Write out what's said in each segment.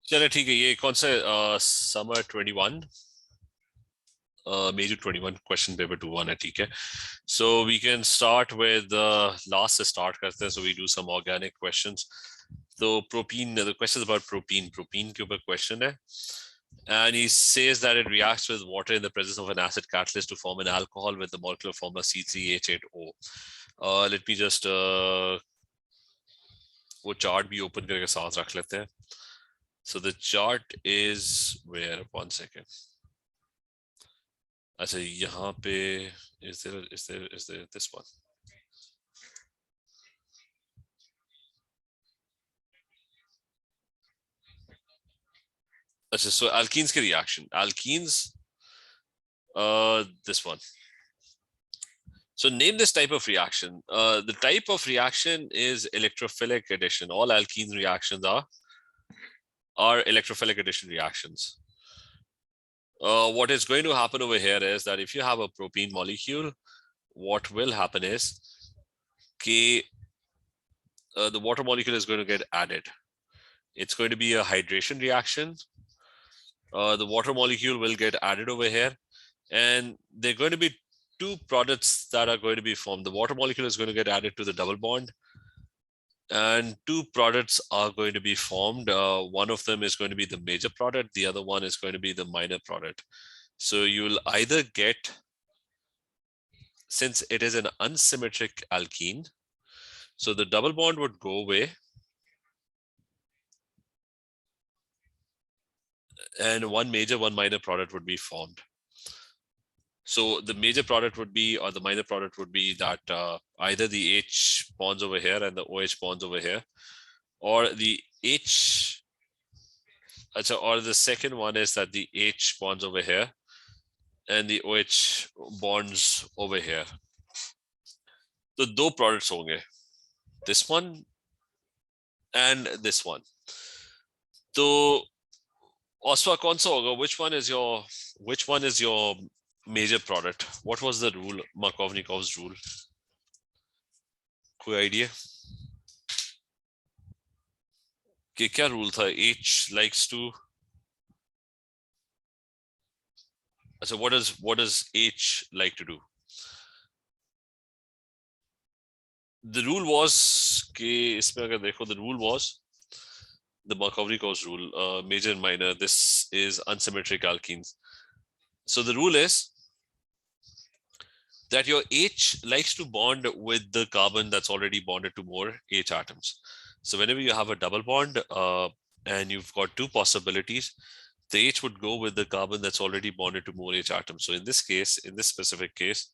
चलो ठीक है, ये कौन सा समर 21 major 21 question paper 2-1 है, ठीक है. So we can start with last से start करते हैं. So we do some organic questions. So propene, the question is about propene के ऊपर question है, and he says that it reacts with water in the presence of an acid catalyst to form an alcohol with the molecular formula C3H8O. Let me just वो chart भी open करके साथ रख लेते हैं. So the chart is where, 1 second. अच्छा, यहाँ पे is there this one? अच्छा, so alkenes के reaction, alkenes, this one. So name this type of reaction. The type of reaction is electrophilic addition. All alkene reactions are electrophilic addition reactions. What is going to happen over here is that if you have a propene molecule, what will happen is the water molecule is going to get added. It's going to be a hydration reaction. The water molecule will get added over here, and there are going to be two products that are going to be formed. The water molecule is going to get added to the double bond, and two products are going to be formed. One of them is going to be the major product. The other one is going to be the minor product. So you'll either get, since it is an unsymmetric alkene, so the double bond would go away, and one major, one minor product would be formed. So the major product would be, or the minor product would be that either the H bonds over here and the OH bonds over here, or the H, or the second one is that the H bonds over here and the OH bonds over here. So two products honge, this one and this one. So Oswa, kaun sa hoga? Which one is your major product? What was the rule, Markovnikov's rule? कोई idea? कि क्या rule था? H likes to. So what does H like to do? The rule was कि इसमें अगर देखो, the rule was the Markovnikov's rule, major and minor. This is unsymmetric alkenes. So the rule is that your H likes to bond with the carbon that's already bonded to more H atoms. So whenever you have a double bond and you've got two possibilities, the H would go with the carbon that's already bonded to more H atoms. So in this case, in this specific case,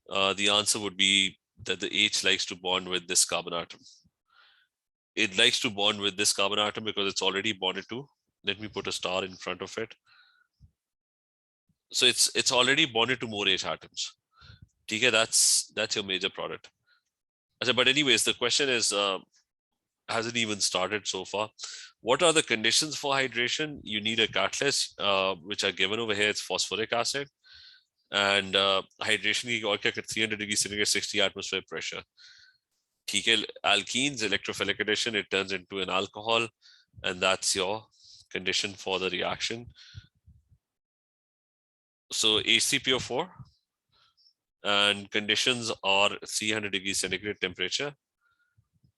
the answer would be that the H likes to bond with this carbon atom. It likes to bond with this carbon atom because it's already bonded to, let me put a star in front of it. So it's already bonded to more H atoms. Okay, that's your major product. But anyways, the question is, hasn't even started so far. What are the conditions for hydration? You need a catalyst, which are given over here. It's phosphoric acid, and hydration की और क्या 300 degrees centigrade, 60 atmosphere pressure. ठीक है, alkenes, electrophilic addition, it turns into an alcohol, and that's your condition for the reaction. So HCPO4, and conditions are 300 degrees centigrade temperature,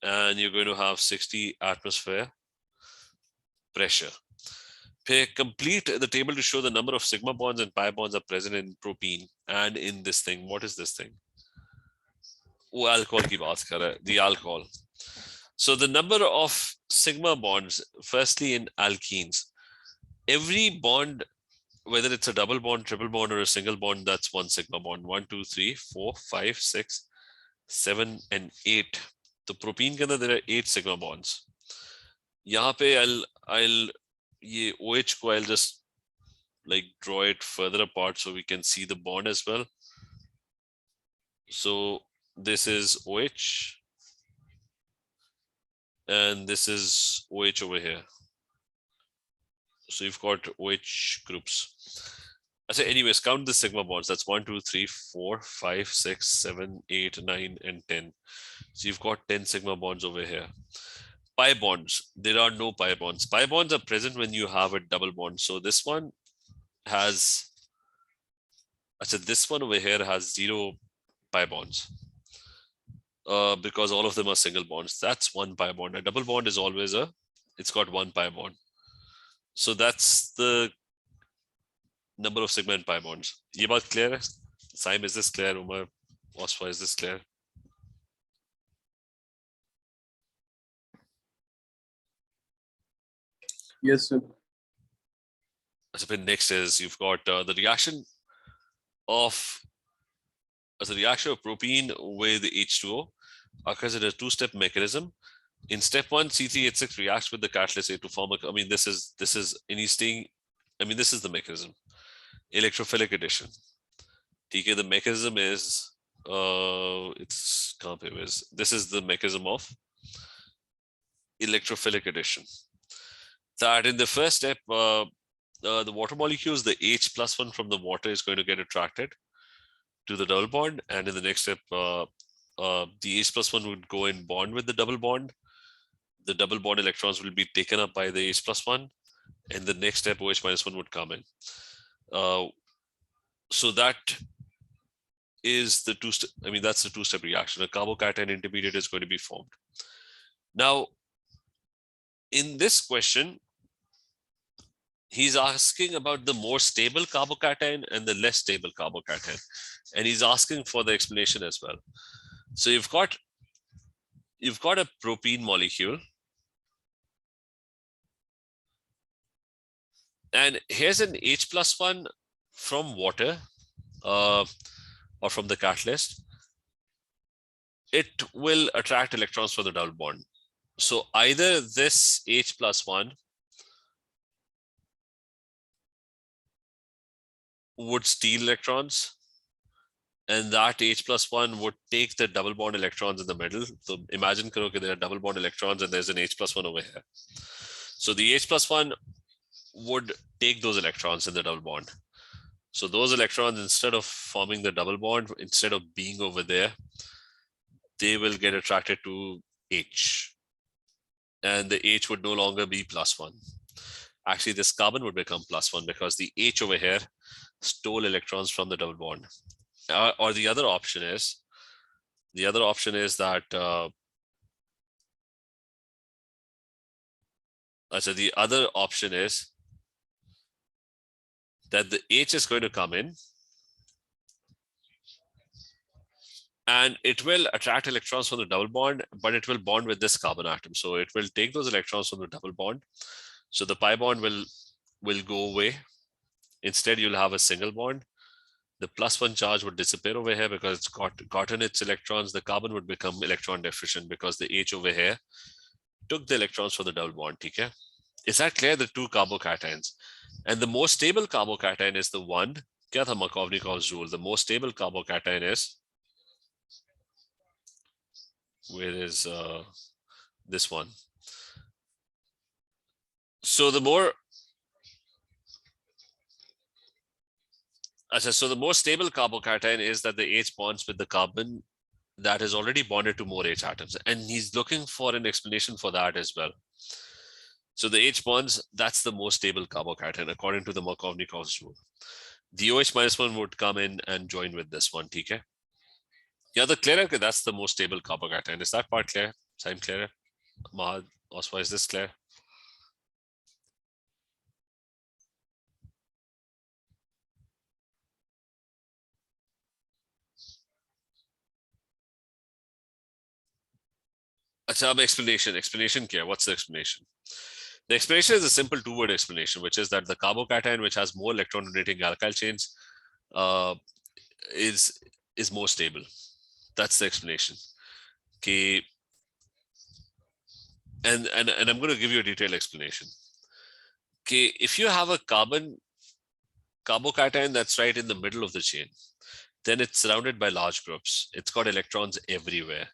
and you're going to have 60 atmosphere pressure. Complete the table to show the number of sigma bonds and pi bonds are present in propene and in this thing. What is this thing? Oh, alcohol ki baat kar raha hai, the alcohol. So the number of sigma bonds, firstly in alkenes, every bond, whether it's a double bond, triple bond, or a single bond, that's one sigma bond. 1, 2, 3, 4, 5, 6, 7, and 8. So propene ke andar there are 8 sigma bonds. Yahan pe I'll ye OH ko I'll just like draw it further apart so we can see the bond as well. So this is OH, and this is OH over here. So you've got OH groups. So anyways, count the sigma bonds. That's 1, 2, 3, 4, 5, 6, 7, 8, 9, and 10. So you've got 10 sigma bonds over here. pi bonds. There are no pi bonds. Pi bonds are present when you have a double bond. So this one has, so this one over here has 0 pi bonds. Because all of them are single bonds. That's 1 pi bond. A double bond is always it's got 1 pi bond. So that's the number of sigma and pi bonds. Ye baat clear hai? Saim, is this clear? Umar, Osfa, is this clear? Yes, sir. So next is you've got the reaction of propene with H2O occurs in a two-step mechanism. In step 1, C3H6 reacts with the catalyst A to form a, this is the mechanism. Electrophilic addition. Okay, the mechanism is this is the mechanism of electrophilic addition. That in the first step, the water molecules, the H+1 from the water is going to get attracted to the double bond, and in the next step, the H+1 would go and bond with the double bond. The double bond electrons will be taken up by the H+1, and the next step OH-1 would come in. So that is the two-step. That's the two-step reaction. A carbocation intermediate is going to be formed. Now, in this question, he's asking about the more stable carbocation and the less stable carbocation, and he's asking for the explanation as well. So you've got a propene molecule, and here's an H+1 from water or from the catalyst. It will attract electrons from the double bond. So either this H+1 would steal electrons, and that H+1 would take the double bond electrons in the middle. So imagine there are double bond electrons and there's an H+1 over here. So the H+1 would take those electrons in the double bond. So those electrons, instead of forming the double bond, instead of being over there, they will get attracted to H. And the H would no longer be +1. Actually, this carbon would become +1 because the H over here stole electrons from the double bond. Or the other option is that the other option is that the H is going to come in and it will attract electrons from the double bond, but it will bond with this carbon atom. So it will take those electrons from the double bond. So the pi bond will go away. Instead, you'll have a single bond. The +1 charge would disappear over here because it's gotten its electrons. The carbon would become electron deficient because the H over here took the electrons from the double bond. Okay? Is that clear? The two carbocations. And the most stable carbocation is the one. Kya tha Markovnikov's rule? The most stable carbocation is, where is this one? So the more stable carbocation is that the H bonds with the carbon that is already bonded to more H atoms. And he's looking for an explanation for that as well. So the H bonds, that's the most stable carbocation according to the Markovnikov's rule. The OH-1 would come in and join with this one, okay? Yeah, the clear, that's the most stable carbocation. Is that part clear? Same clear? Mahad, Oswa, is this clear? Explanation kya? What's the explanation? The explanation is a simple two-word explanation, which is that the carbocation, which has more electron donating alkyl chains, is more stable. That's the explanation. Okay. And I'm going to give you a detailed explanation. Okay, if you have a carbocation that's right in the middle of the chain, then it's surrounded by large groups. It's got electrons everywhere.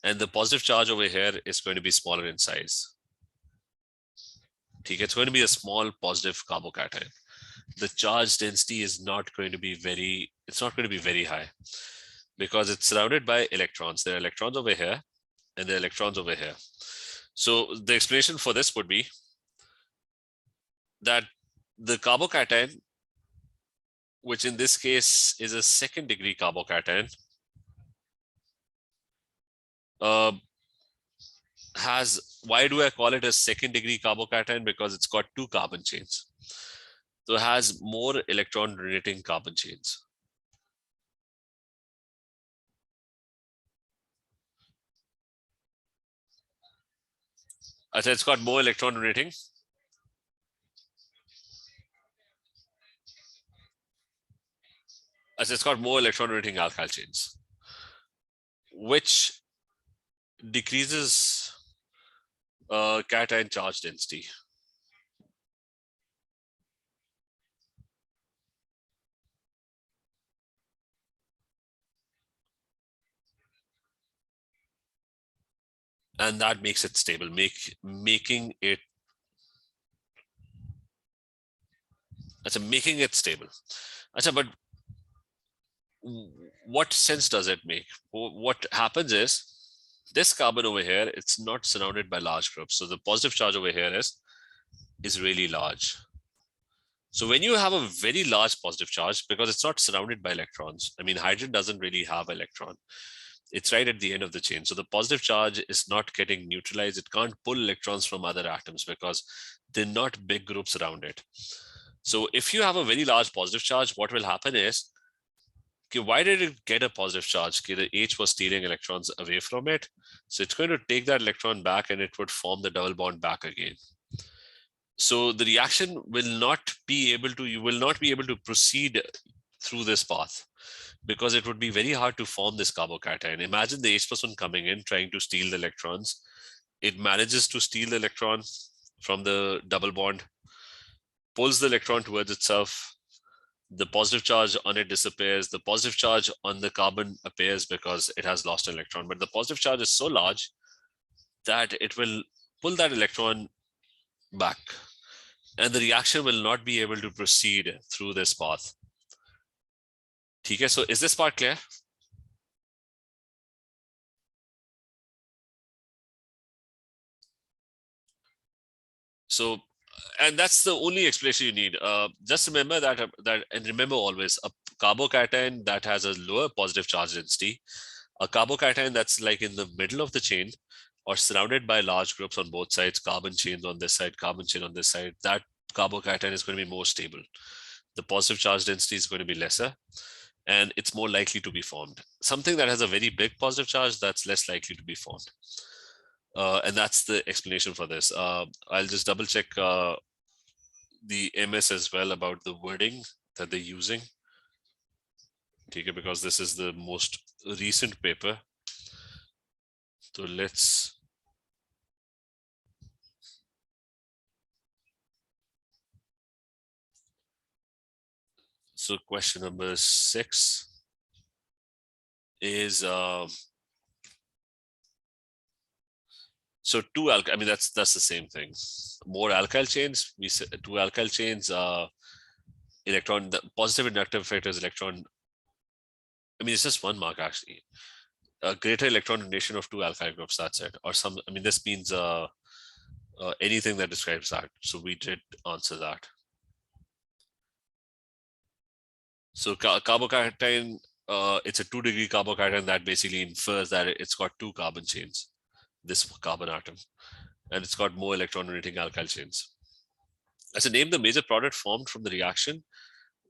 And the positive charge over here is going to be smaller in size. It's going to be a small positive carbocation. The charge density is not going to be very high because it's surrounded by electrons. There are electrons over here and there are electrons over here. So the explanation for this would be that the carbocation, which in this case is a second degree carbocation, has, why do I call it a second degree carbocation? Because it's got two carbon chains. So it has more electron donating carbon chains. It's got more electron donating. It's got more electron donating alkyl chains, which decreases cation charge density. And that makes it stable, making it stable. But what sense does it make? What happens is this carbon over here, it's not surrounded by large groups. So the positive charge over here is really large. So when you have a very large positive charge, because it's not surrounded by electrons, I mean, hydrogen doesn't really have an electron. It's right at the end of the chain. So the positive charge is not getting neutralized. It can't pull electrons from other atoms because they're not big groups around it. So if you have a very large positive charge, what will happen is, okay, why did it get a positive charge? Okay, the H was stealing electrons away from it. So it's going to take that electron back and it would form the double bond back again. So the reaction will not be able to, you will not be able to proceed through this path because it would be very hard to form this carbocation. Imagine the H+1 coming in, trying to steal the electrons. It manages to steal the electron from the double bond, pulls the electron towards itself. The positive charge on it disappears. The positive charge on the carbon appears because it has lost an electron. But the positive charge is so large that it will pull that electron back. And the reaction will not be able to proceed through this path. Okay, so is this part clear? So, and that's the only explanation you need. Just remember that, and remember always, a carbocation that has a lower positive charge density, a carbocation that's like in the middle of the chain or surrounded by large groups on both sides, carbon chains on this side, carbon chain on this side, that carbocation is going to be more stable. The positive charge density is going to be lesser and it's more likely to be formed. Something that has a very big positive charge, that's less likely to be formed. And that's the explanation for this. I'll just double check the MS as well about the wording that they're using. Okay, because this is the most recent paper. So let's so question number 6 is so two alkyl. I mean that's the same thing. More alkyl chains. We said two alkyl chains. Electron. The positive inductive effect is electron. I mean it's just one mark actually. A greater electron donation of two alkyl groups. That's it. Or some. I mean this means anything that describes that. So we did answer that. So carbocation. It's a 2-degree carbocation that basically infers that it's got two carbon chains. This carbon atom, and it's got more electron donating alkyl chains. As a name, the major product formed from the reaction.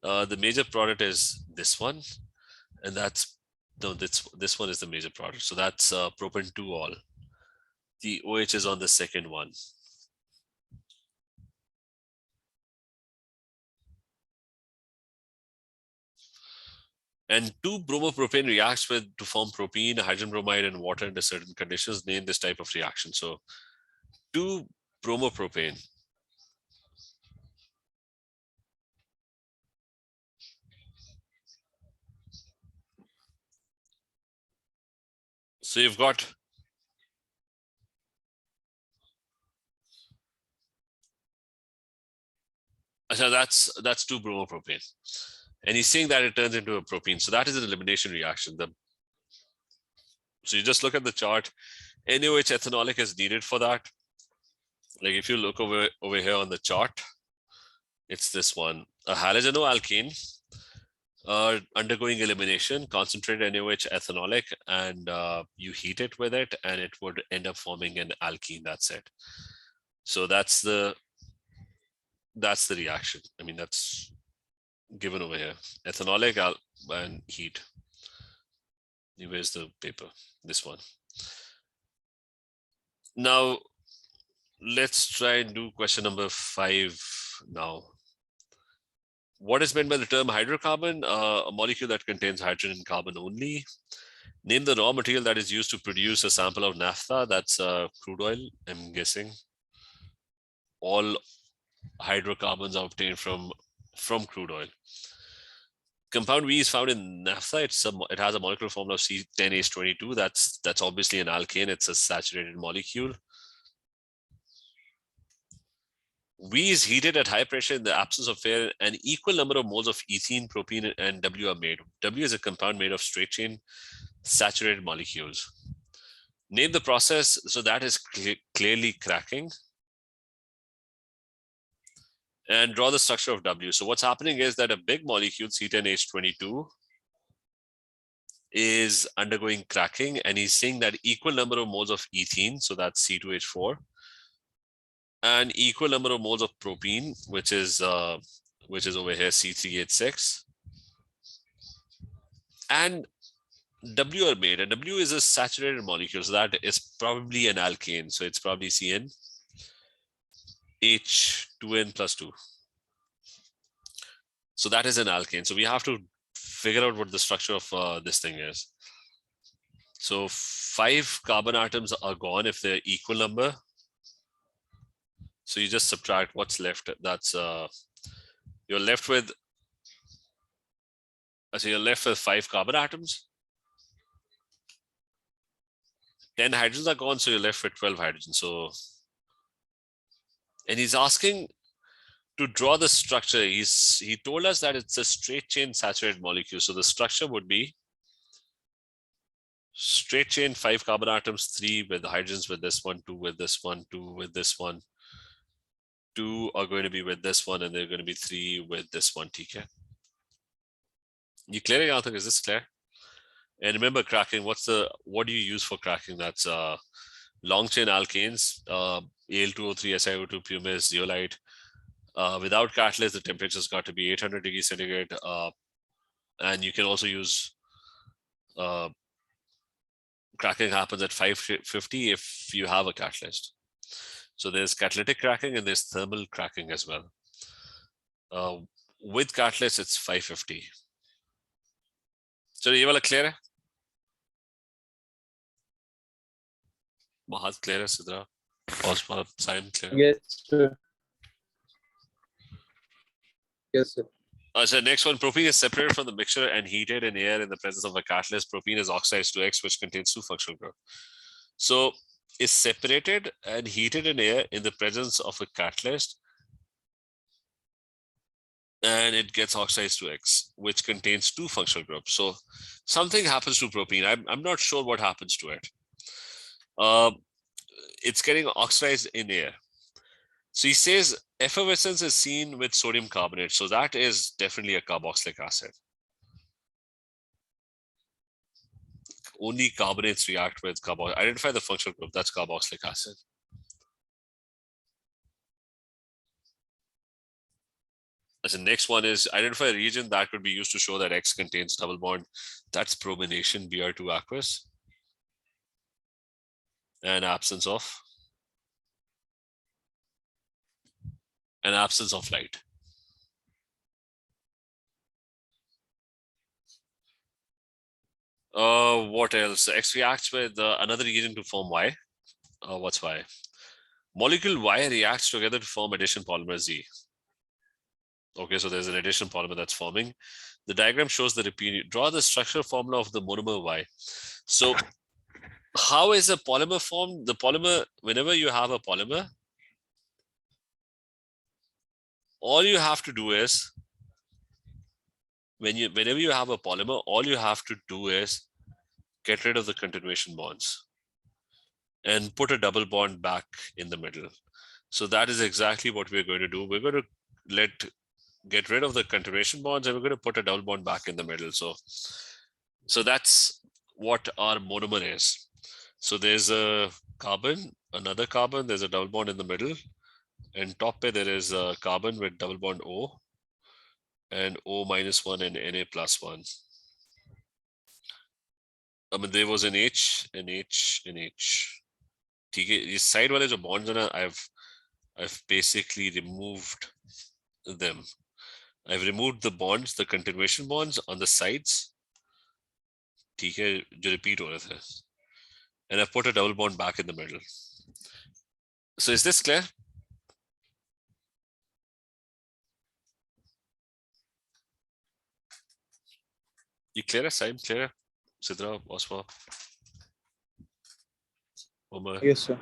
The major product is this one, and that's no, this one is the major product. So that's propane 2-ol. The OH is on the second one. And 2-bromopropane reacts to form propene, hydrogen bromide, and water under certain conditions. Name this type of reaction. So 2-bromopropane. So you've got so that's 2-bromopropane. And he's saying that it turns into a propene. So that is an elimination reaction. So you just look at the chart. NaOH ethanolic is needed for that. Like if you look over here on the chart, it's this one, a halogenoalkane undergoing elimination, concentrated NaOH ethanolic, and you heat it with it, and it would end up forming an alkene. That's it. So that's the reaction. I mean, that's given over here. Ethanolic and heat. Where's the paper? This one. Now, let's try and do question number 5 now. What is meant by the term hydrocarbon? A molecule that contains hydrogen and carbon only. Name the raw material that is used to produce a sample of naphtha. That's crude oil, I'm guessing. All hydrocarbons are obtained from crude oil. Compound V is found in naphtha. It has a molecular formula of C10H22. That's obviously an alkane. It's a saturated molecule. V is heated at high pressure in the absence of air. An equal number of moles of ethene, propene, and W are made. W is a compound made of straight chain saturated molecules. Name the process. So that is clearly cracking. And draw the structure of W. So what's happening is that a big molecule, C10H22, is undergoing cracking, and he's saying that equal number of moles of ethene, so that's C2H4, and equal number of moles of propene, which is over here, C3H6, and W are made, and W is a saturated molecule, so that is probably an alkane. So it's probably CN H2N plus 2. So that is an alkane. So we have to figure out what the structure of this thing is. So 5 carbon atoms are gone if they're equal number. So you just subtract what's left. That's you're left with 5 carbon atoms. 10 hydrogens are gone, so you're left with 12 hydrogens. So, and he's asking to draw the structure. He told us that it's a straight chain saturated molecule. So the structure would be straight chain, 5 carbon atoms, 3 with hydrogens with this one, 2 with this one, 2 with this one. 2 are going to be with this one, and they're going to be 3 with this one. TK. You clear, Yantak? Is this clear? And remember cracking, what do you use for cracking? That's long chain alkanes, Al2O3, SiO2, pumice, zeolite. Without catalyst, the temperature's got to be 800 degrees centigrade. And you can also use cracking happens at 550 if you have a catalyst. So there's catalytic cracking and there's thermal cracking as well. With catalyst, it's 550. So ये वाला clear है? बहुत clear है सिद्रा? और Simon clear? Yes, sir. Yes, sir. So next one, propene is separated from the mixture and heated in air in the presence of a catalyst. Propene is oxidized to X, which contains 2 functional groups. So is separated and heated in air in the presence of a catalyst, and it gets oxidized to X, which contains 2 functional groups. So something happens to propene. I'm not sure what happens to it. It's getting oxidized in air. So he says effervescence is seen with sodium carbonate. So that is definitely a carboxylic acid. Only carbonates react with carboxylic. Identify the functional group. That's carboxylic acid. As the next one is identify a reagent that could be used to show that X contains double bond. That's bromination, Br2 aqueous. And absence of light. What else? X reacts with another reagent to form Y. What's Y? Molecule Y reacts together to form addition polymer Z. Okay, so there's an addition polymer that's forming. The diagram shows the repeat. Draw the structural formula of the monomer Y. So how is a polymer formed? The polymer, whenever you have a polymer, all you have to do is, whenever you have a polymer, all you have to do is get rid of the continuation bonds. and put a double bond back in the middle. So that is exactly what we're going to do. We're going to get rid of the continuation bonds, and we're going to put a double bond back in the middle. So that's what our monomer is. So there's a carbon, another carbon, there's a double bond in the middle, and top pe there is a carbon with double bond O, and O -1 and Na +1. I mean, there was an H, an H, an H. ठीक है, ये side वाले जो bonds हैं ना, I've basically removed them. I've removed the bonds, the continuation bonds on the sides. ठीक है, जो repeat हो रहे थे. And I've put a double bond back in the middle. So is this clear? You clear? Saim, clear? Sidra, Osma, Omar. Yes, sir.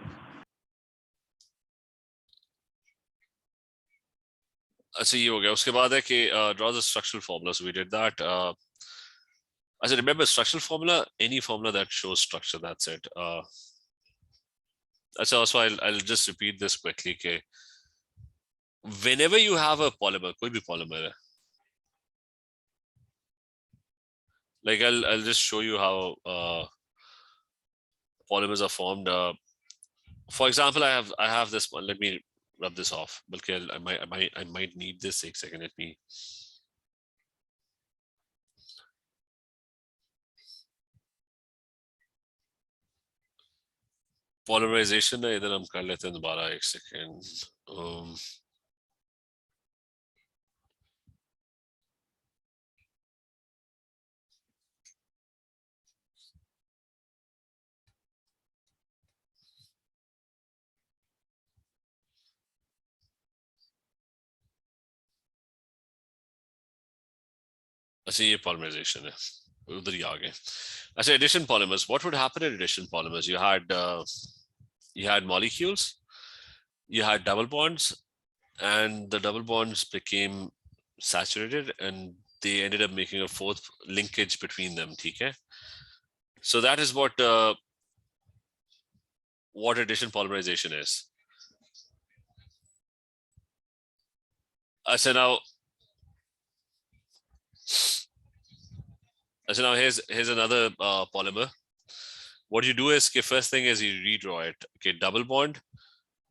अच्छा ये हो गया. उसके बाद है कि draw the structural formula. So we did that. I said, remember structural formula, any formula that shows structure, that's it. Also I'll just repeat this quickly. Okay. Whenever you have a polymer, कोई भी polymer है, like I'll just show you how polymers are formed. For example, I have this one. Let me rub this off. But I might need this. एक second. Let me. Polymerization है, इधर हम कर लेते हैं दोबारा. एक second. अच्छा ये polymerization है, उधर ही आ गए. अच्छा, addition polymers. What would happen in addition polymers? You had molecules, you had double bonds, and the double bonds became saturated, and they ended up making a fourth linkage between them. Okay, so that is what addition polymerization is. So now here's another polymer. What you do is, okay, first thing is you redraw it. Okay, double bond.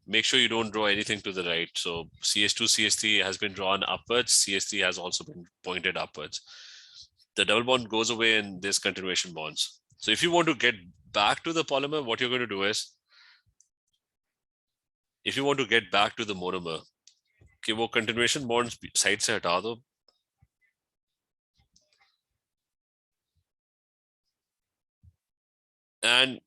Make sure you don't draw anything to the right. So CH2, CH3 has been drawn upwards. CH3 has also been pointed upwards. The double bond goes away and there's continuation bonds. So if you want to get back to the polymer, what you're going to do is, if you want to get back to the monomer, कि वो continuation bonds side से हटा दो. And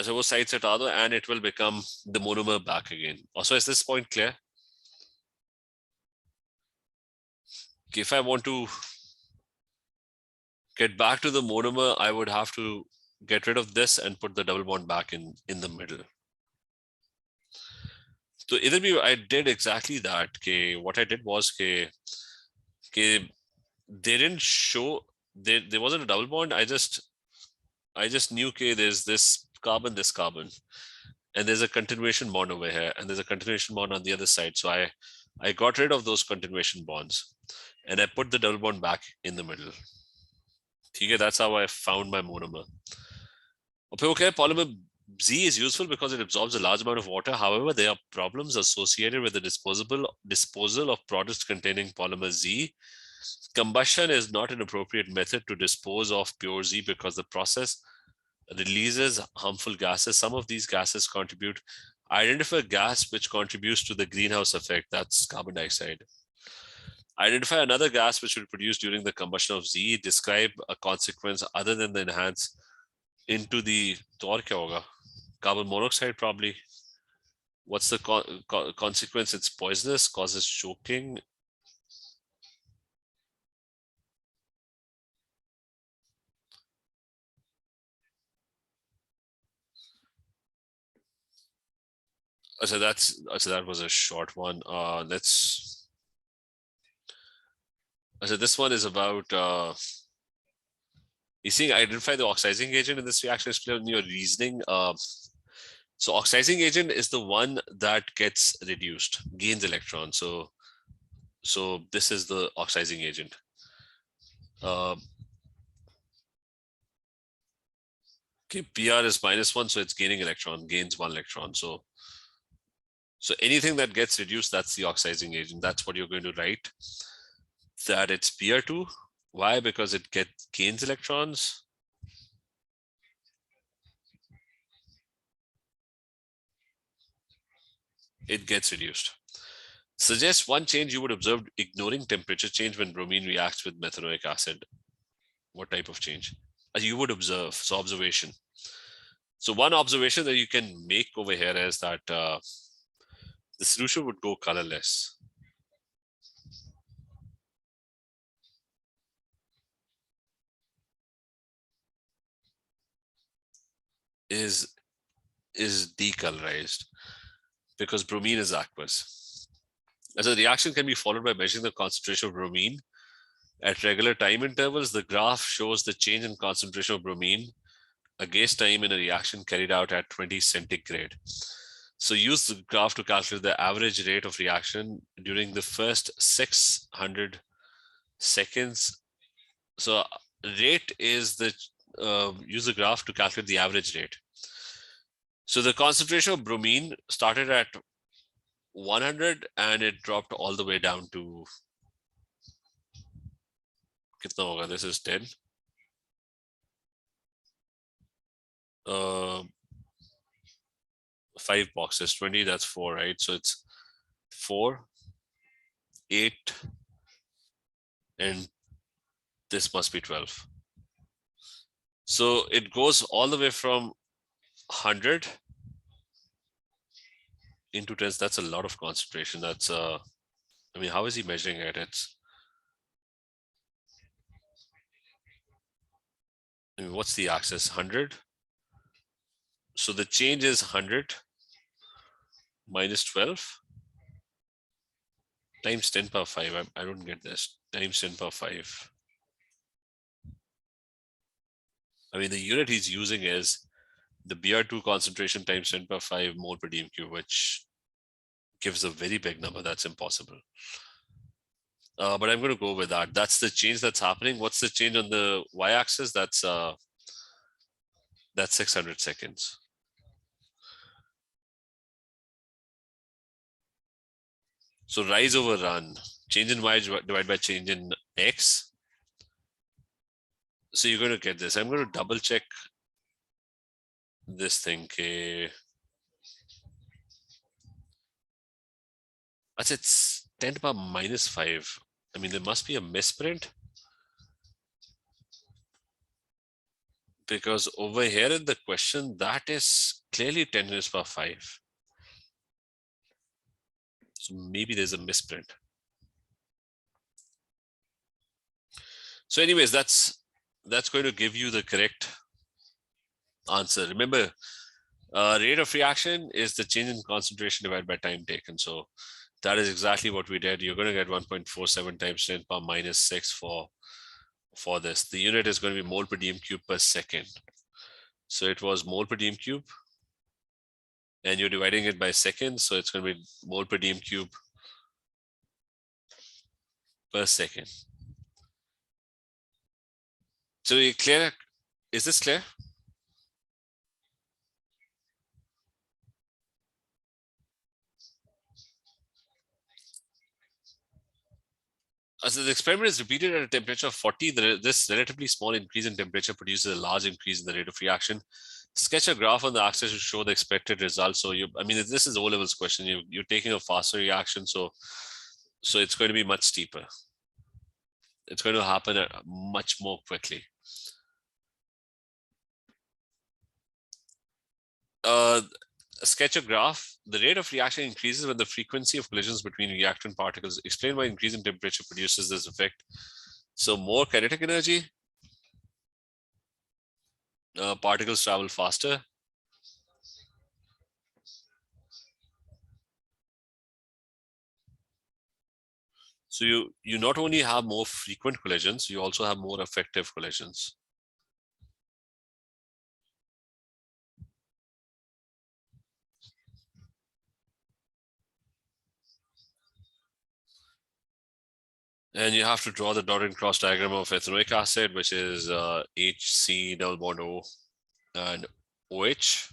so वो side से हटा दो, and it will become the monomer back again. Also, is this point clear? If I want to get back to the monomer, I would have to get rid of this and put the double bond back in the middle. So either way, I did exactly that. Okay, what I did was they didn't show there wasn't a double bond. I just knew okay, there's this carbon, and there's a continuation bond over here, and there's a continuation bond on the other side. So I got rid of those continuation bonds, and I put the double bond back in the middle. Okay, that's how I found my monomer. Okay, polymer Z is useful because it absorbs a large amount of water. However, there are problems associated with the disposal of products containing polymer Z. Combustion is not an appropriate method to dispose of pure Z because the process releases harmful gases. Some of these gases contribute. Identify a gas which contributes to the greenhouse effect. That's carbon dioxide. Identify another gas which will produce during the combustion of Z. Describe a consequence other than the enhance into the carbon monoxide probably. What's the consequence? It's poisonous, causes choking. So that was a short one. So this one is about You see, identify the oxidizing agent in this reaction. Explain your reasoning. So oxidizing agent is the one that gets reduced, gains electrons. So this is the oxidizing agent. Okay, PR is -1, so it's gaining electron, gains 1 electron. So anything that gets reduced, that's the oxidizing agent. That's what you're going to write. That it's PR2. Why? Because it gains electrons. It gets reduced. Suggest one change you would observe ignoring temperature change when bromine reacts with methanoic acid. What type of change? You would observe. So observation. So one observation that you can make over here is that the solution would go colorless. Is decolorized because bromine is aqueous. As a reaction can be followed by measuring the concentration of bromine at regular time intervals. The graph shows the change in concentration of bromine against time in a reaction carried out at 20 centigrade. So use the graph to calculate the average rate of reaction during the first 600 seconds. So rate is the use the graph to calculate the average rate. So the concentration of bromine started at 100 and it dropped all the way down to kitna hoga? This is 10. 5 boxes, 20, that's 4, right? So it's 4, 8, and this must be 12. So it goes all the way from 100 into 10. That's a lot of concentration. That's I mean, how is he measuring it? I mean, what's the axis? 100. So the change is 100 minus 12 times 10 power 5. I don't get this. Times 10 power 5. I mean, the unit he's using is the Br2 concentration times 10 power 5 mole per dm cube, which gives a very big number. That's impossible. But I'm going to go with that. That's the change that's happening. What's the change on the y-axis? That's 600 seconds. So rise over run. Change in y divided by change in x. So you're going to get this. I'm going to double check this thing. Okay. It's 10 to the power minus 5. I mean, there must be a misprint. Because over here in the question, that is clearly 10 to the power 5. So maybe there's a misprint. So anyways, that's going to give you the correct answer. Remember, rate of reaction is the change in concentration divided by time taken. So that is exactly what we did. You're going to get 1.47 times 10 power minus 6 for this. The unit is going to be mole per dm cube per second. So it was mole per dm cube. And you're dividing it by seconds. So it's going to be mole per dm cube per second. So you clear? Is this clear? As the experiment is repeated at a temperature of 40, this relatively small increase in temperature produces a large increase in the rate of reaction. Sketch a graph on the axis to show the expected result. So I mean, this is O-levels question. You're taking a faster reaction, so it's going to be much steeper. It's going to happen much more quickly. Sketch a graph. The rate of reaction increases when the frequency of collisions between reactant particles. Explain why increase in temperature produces this effect. So more kinetic energy, particles travel faster. So you not only have more frequent collisions, you also have more effective collisions. And you have to draw the dotted and cross diagram of ethanoic acid, which is HC double bond O and OH.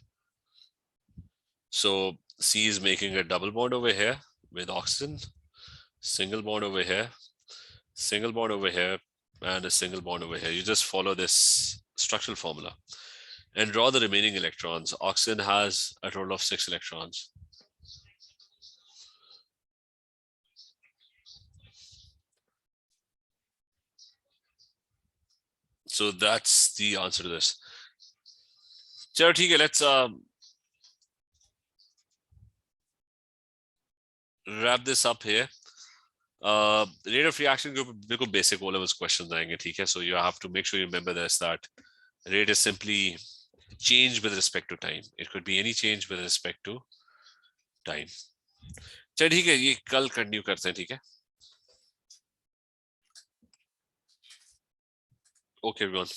So C is making a double bond over here with oxygen, single bond over here, single bond over here, and a single bond over here. You just follow this structural formula and draw the remaining electrons. Oxygen has a total of 6 electrons. So that's the answer to this. Chalo, theek hai, let's wrap this up here. Rate of reaction group, बिल्कुल basic O-levels questions आएंगे, ठीक है? So you have to make sure you remember this, that rate is simply change with respect to time. It could be any change with respect to time. चल ठीक है, ये कल continue करते हैं, ठीक है? Okay everyone.